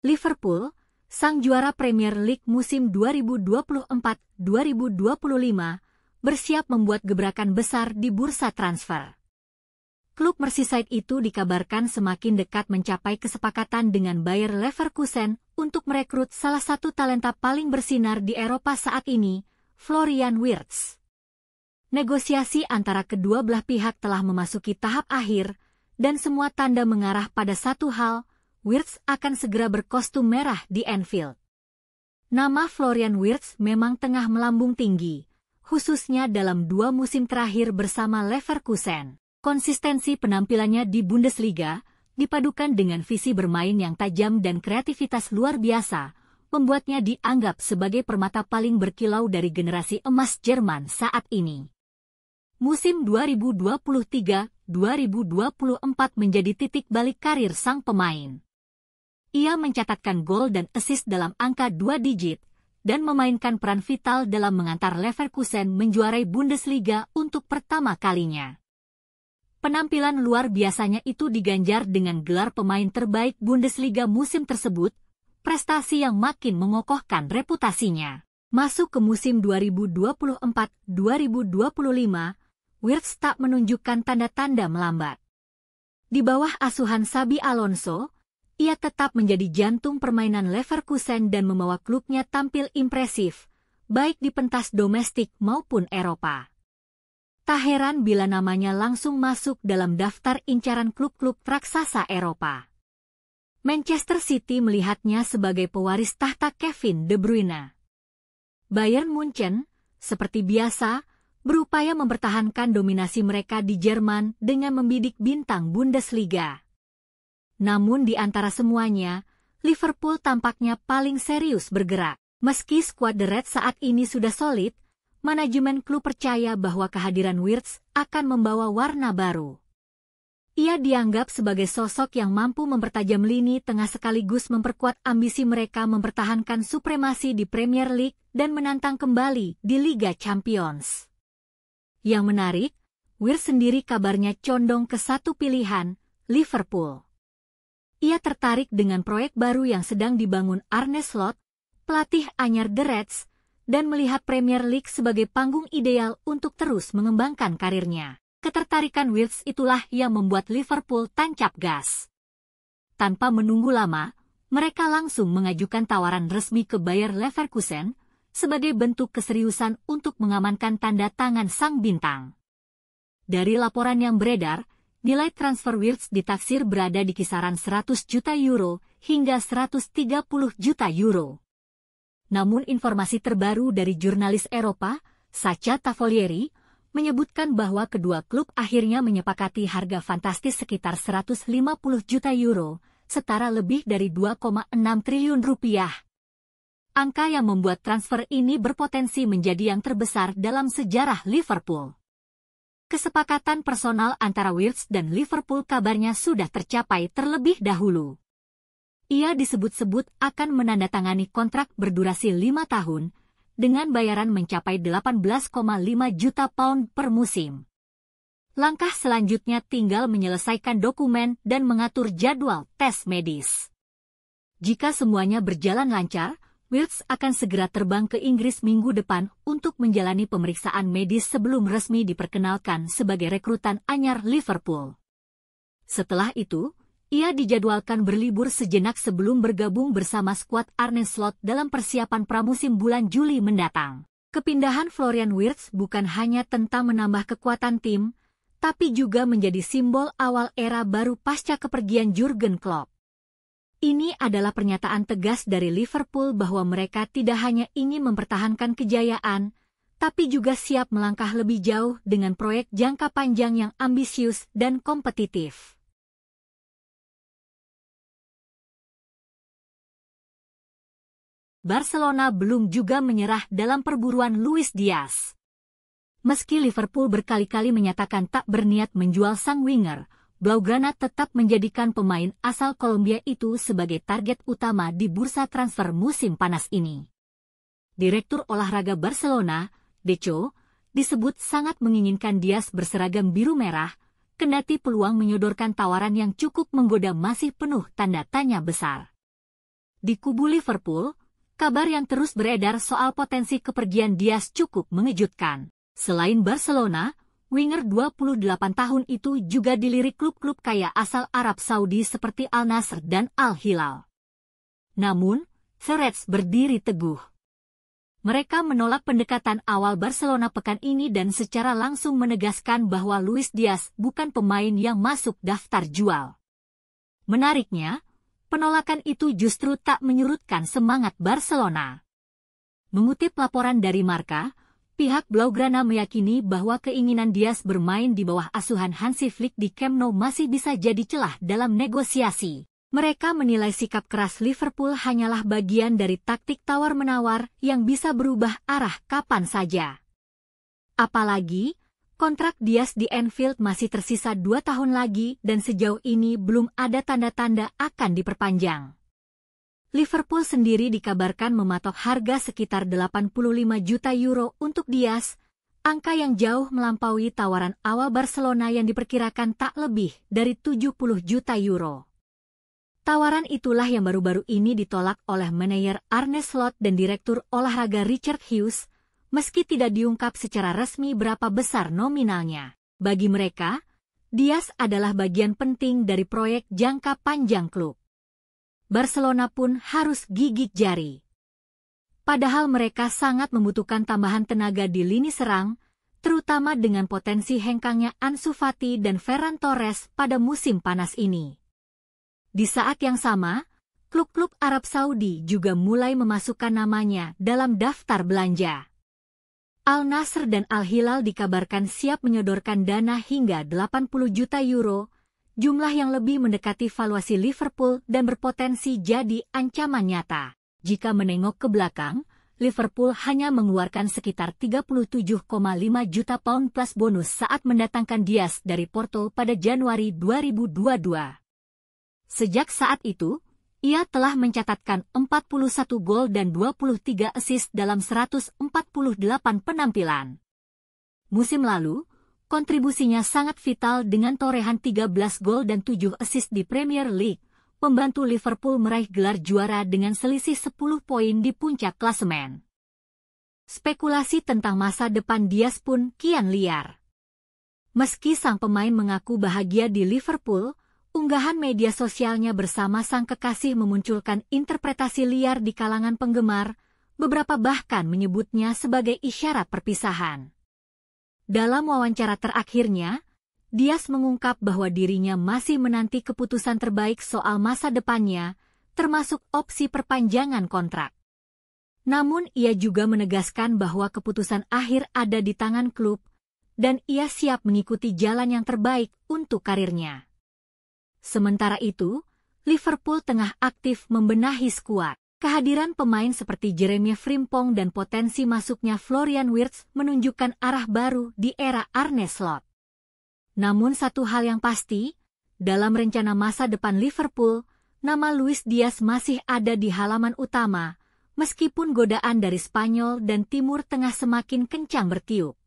Liverpool, sang juara Premier League musim 2024-2025, bersiap membuat gebrakan besar di bursa transfer. Klub Merseyside itu dikabarkan semakin dekat mencapai kesepakatan dengan Bayer Leverkusen untuk merekrut salah satu talenta paling bersinar di Eropa saat ini, Florian Wirtz. Negosiasi antara kedua belah pihak telah memasuki tahap akhir, dan semua tanda mengarah pada satu hal, Wirtz akan segera berkostum merah di Anfield. Nama Florian Wirtz memang tengah melambung tinggi, khususnya dalam 2 musim terakhir bersama Leverkusen. Konsistensi penampilannya di Bundesliga, dipadukan dengan visi bermain yang tajam dan kreativitas luar biasa, membuatnya dianggap sebagai permata paling berkilau dari generasi emas Jerman saat ini. Musim 2023-2024 menjadi titik balik karir sang pemain. Ia mencatatkan gol dan assist dalam angka 2 digit, dan memainkan peran vital dalam mengantar Leverkusen menjuarai Bundesliga untuk pertama kalinya. Penampilan luar biasanya itu diganjar dengan gelar pemain terbaik Bundesliga musim tersebut, prestasi yang makin mengokohkan reputasinya. Masuk ke musim 2024-2025, Wirtz tak menunjukkan tanda-tanda melambat. Di bawah asuhan Xabi Alonso, ia tetap menjadi jantung permainan Leverkusen dan membawa klubnya tampil impresif, baik di pentas domestik maupun Eropa. Tak heran bila namanya langsung masuk dalam daftar incaran klub-klub raksasa Eropa. Manchester City melihatnya sebagai pewaris tahta Kevin De Bruyne. Bayern Munchen, seperti biasa, berupaya mempertahankan dominasi mereka di Jerman dengan membidik bintang Bundesliga. Namun di antara semuanya, Liverpool tampaknya paling serius bergerak. Meski skuad The Reds saat ini sudah solid, manajemen klub percaya bahwa kehadiran Wirtz akan membawa warna baru. Ia dianggap sebagai sosok yang mampu mempertajam lini tengah sekaligus memperkuat ambisi mereka mempertahankan supremasi di Premier League dan menantang kembali di Liga Champions. Yang menarik, Wirtz sendiri kabarnya condong ke satu pilihan, Liverpool. Ia tertarik dengan proyek baru yang sedang dibangun Arne Slot, pelatih anyar The Reds, dan melihat Premier League sebagai panggung ideal untuk terus mengembangkan karirnya. Ketertarikan Wirtz itulah yang membuat Liverpool tancap gas. Tanpa menunggu lama, mereka langsung mengajukan tawaran resmi ke Bayer Leverkusen sebagai bentuk keseriusan untuk mengamankan tanda tangan sang bintang. Dari laporan yang beredar, nilai transfer Wirtz ditaksir berada di kisaran 100 juta euro hingga 130 juta euro. Namun informasi terbaru dari jurnalis Eropa, Sacha Tavolieri, menyebutkan bahwa kedua klub akhirnya menyepakati harga fantastis sekitar 150 juta euro, setara lebih dari 2,6 triliun rupiah. Angka yang membuat transfer ini berpotensi menjadi yang terbesar dalam sejarah Liverpool. Kesepakatan personal antara Wirtz dan Liverpool kabarnya sudah tercapai terlebih dahulu. Ia disebut-sebut akan menandatangani kontrak berdurasi 5 tahun, dengan bayaran mencapai 18,5 juta pound per musim. Langkah selanjutnya tinggal menyelesaikan dokumen dan mengatur jadwal tes medis. Jika semuanya berjalan lancar, Wirtz akan segera terbang ke Inggris minggu depan untuk menjalani pemeriksaan medis sebelum resmi diperkenalkan sebagai rekrutan anyar Liverpool. Setelah itu, ia dijadwalkan berlibur sejenak sebelum bergabung bersama skuad Arne Slot dalam persiapan pramusim bulan Juli mendatang. Kepindahan Florian Wirtz bukan hanya tentang menambah kekuatan tim, tapi juga menjadi simbol awal era baru pasca kepergian Jurgen Klopp. Ini adalah pernyataan tegas dari Liverpool bahwa mereka tidak hanya ingin mempertahankan kejayaan, tapi juga siap melangkah lebih jauh dengan proyek jangka panjang yang ambisius dan kompetitif. Barcelona belum juga menyerah dalam perburuan Luis Diaz. Meski Liverpool berkali-kali menyatakan tak berniat menjual sang winger, Blaugrana tetap menjadikan pemain asal Kolombia itu sebagai target utama di bursa transfer musim panas ini. Direktur olahraga Barcelona, Deco, disebut sangat menginginkan Diaz berseragam biru merah, kendati peluang menyodorkan tawaran yang cukup menggoda masih penuh tanda tanya besar. Di kubu Liverpool, kabar yang terus beredar soal potensi kepergian Diaz cukup mengejutkan. Selain Barcelona, winger 28 tahun itu juga dilirik klub-klub kaya asal Arab Saudi seperti Al Nassr dan Al Hilal. Namun, The Reds berdiri teguh. Mereka menolak pendekatan awal Barcelona pekan ini dan secara langsung menegaskan bahwa Luis Diaz bukan pemain yang masuk daftar jual. Menariknya, penolakan itu justru tak menyurutkan semangat Barcelona. Mengutip laporan dari Marca, pihak Blaugrana meyakini bahwa keinginan Diaz bermain di bawah asuhan Hansi Flick di Camp Nou masih bisa jadi celah dalam negosiasi. Mereka menilai sikap keras Liverpool hanyalah bagian dari taktik tawar-menawar yang bisa berubah arah kapan saja. Apalagi, kontrak Diaz di Anfield masih tersisa 2 tahun lagi dan sejauh ini belum ada tanda-tanda akan diperpanjang. Liverpool sendiri dikabarkan mematok harga sekitar 85 juta euro untuk Diaz, angka yang jauh melampaui tawaran awal Barcelona yang diperkirakan tak lebih dari 70 juta euro. Tawaran itulah yang baru-baru ini ditolak oleh manajer Arne Slot dan direktur olahraga Richard Hughes, meski tidak diungkap secara resmi berapa besar nominalnya. Bagi mereka, Diaz adalah bagian penting dari proyek jangka panjang klub. Barcelona pun harus gigit jari. Padahal mereka sangat membutuhkan tambahan tenaga di lini serang, terutama dengan potensi hengkangnya Ansu Fati dan Ferran Torres pada musim panas ini. Di saat yang sama, klub-klub Arab Saudi juga mulai memasukkan namanya dalam daftar belanja. Al Nassr dan Al Hilal dikabarkan siap menyodorkan dana hingga 80 juta euro, jumlah yang lebih mendekati valuasi Liverpool dan berpotensi jadi ancaman nyata. Jika menengok ke belakang, Liverpool hanya mengeluarkan sekitar 37,5 juta pound plus bonus saat mendatangkan Diaz dari Porto pada Januari 2022. Sejak saat itu, ia telah mencatatkan 41 gol dan 23 assist dalam 148 penampilan. Musim lalu, kontribusinya sangat vital dengan torehan 13 gol dan 7 assist di Premier League, membantu Liverpool meraih gelar juara dengan selisih 10 poin di puncak klasemen. Spekulasi tentang masa depan Diaz pun kian liar. Meski sang pemain mengaku bahagia di Liverpool, unggahan media sosialnya bersama sang kekasih memunculkan interpretasi liar di kalangan penggemar, beberapa bahkan menyebutnya sebagai isyarat perpisahan. Dalam wawancara terakhirnya, Diaz mengungkap bahwa dirinya masih menanti keputusan terbaik soal masa depannya, termasuk opsi perpanjangan kontrak. Namun ia juga menegaskan bahwa keputusan akhir ada di tangan klub, dan ia siap mengikuti jalan yang terbaik untuk karirnya. Sementara itu, Liverpool tengah aktif membenahi skuad. Kehadiran pemain seperti Jeremy Frimpong dan potensi masuknya Florian Wirtz menunjukkan arah baru di era Arne Slot. Namun satu hal yang pasti, dalam rencana masa depan Liverpool, nama Luis Diaz masih ada di halaman utama, meskipun godaan dari Spanyol dan Timur Tengah semakin kencang bertiup.